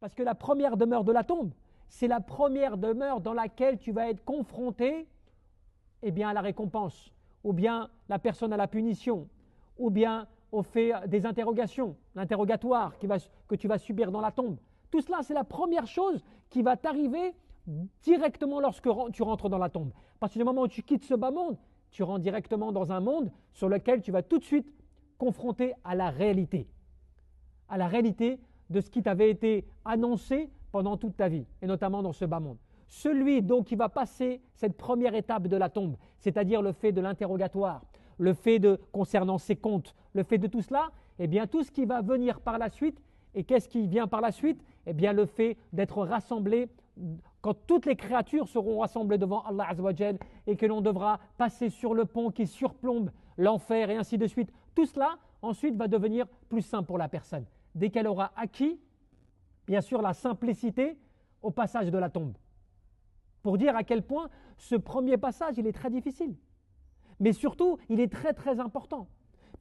Parce que la première demeure de la tombe, c'est la première demeure dans laquelle tu vas être confronté à la récompense, ou bien la personne à la punition, ou bien au fait des interrogations, l'interrogatoire que tu vas subir dans la tombe. Tout cela, c'est la première chose qui va t'arriver directement lorsque tu rentres dans la tombe. À partir du moment où tu quittes ce bas monde, tu rentres directement dans un monde sur lequel tu vas tout de suite confronter à la réalité de ce qui t'avait été annoncé pendant toute ta vie, et notamment dans ce bas monde. Celui donc qui va passer cette première étape de la tombe, c'est-à-dire le fait de l'interrogatoire, le fait concernant ses comptes, le fait de tout cela, tout ce qui va venir par la suite, et qu'est-ce qui vient par la suite? Le fait d'être rassemblé, quand toutes les créatures seront rassemblées devant Allah Azza wa Jal, et que l'on devra passer sur le pont qui surplombe l'enfer, et ainsi de suite. Tout cela, ensuite, va devenir plus simple pour la personne, dès qu'elle aura acquis, bien sûr, la simplicité au passage de la tombe. Pour dire à quel point ce premier passage, il est très difficile. Mais surtout, il est très très important,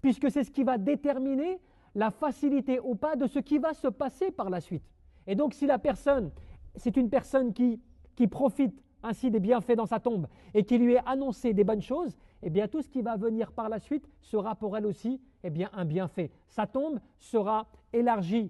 puisque c'est ce qui va déterminer la facilité ou pas de ce qui va se passer par la suite. Et donc, si la personne, c'est une personne qui profite ainsi des bienfaits dans sa tombe et qui lui est annoncé des bonnes choses, tout ce qui va venir par la suite sera pour elle aussi un bienfait. Sa tombe sera élargie.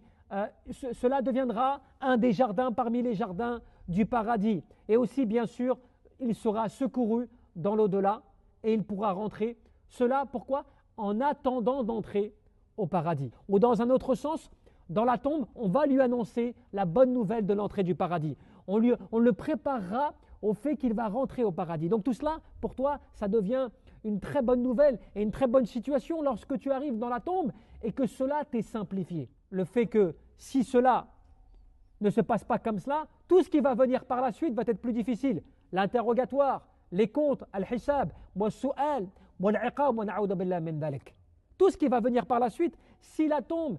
Cela deviendra un des jardins parmi les jardins du paradis. Et aussi, bien sûr, il sera secouru dans l'au-delà et il pourra rentrer. Cela, pourquoi? En attendant d'entrer au paradis. Ou dans un autre sens, dans la tombe, on va lui annoncer la bonne nouvelle de l'entrée du paradis. On le préparera au fait qu'il va rentrer au paradis. Donc tout cela, pour toi, ça devient une très bonne nouvelle et une très bonne situation lorsque tu arrives dans la tombe et que cela t'est simplifié. Le fait que si cela ne se passe pas comme cela, tout ce qui va venir par la suite va être plus difficile. L'interrogatoire, les comptes, al-hisab, wal-su'al, wal-iqab, wa na'udhu billah min dhalik. Tout ce qui va venir par la suite, si la tombe,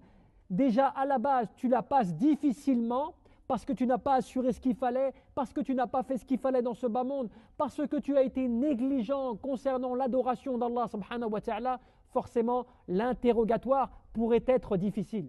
déjà à la base, tu la passes difficilement, parce que tu n'as pas assuré ce qu'il fallait, parce que tu n'as pas fait ce qu'il fallait dans ce bas monde, parce que tu as été négligent concernant l'adoration d'Allah subhanahu wa ta'ala, forcément l'interrogatoire pourrait être difficile.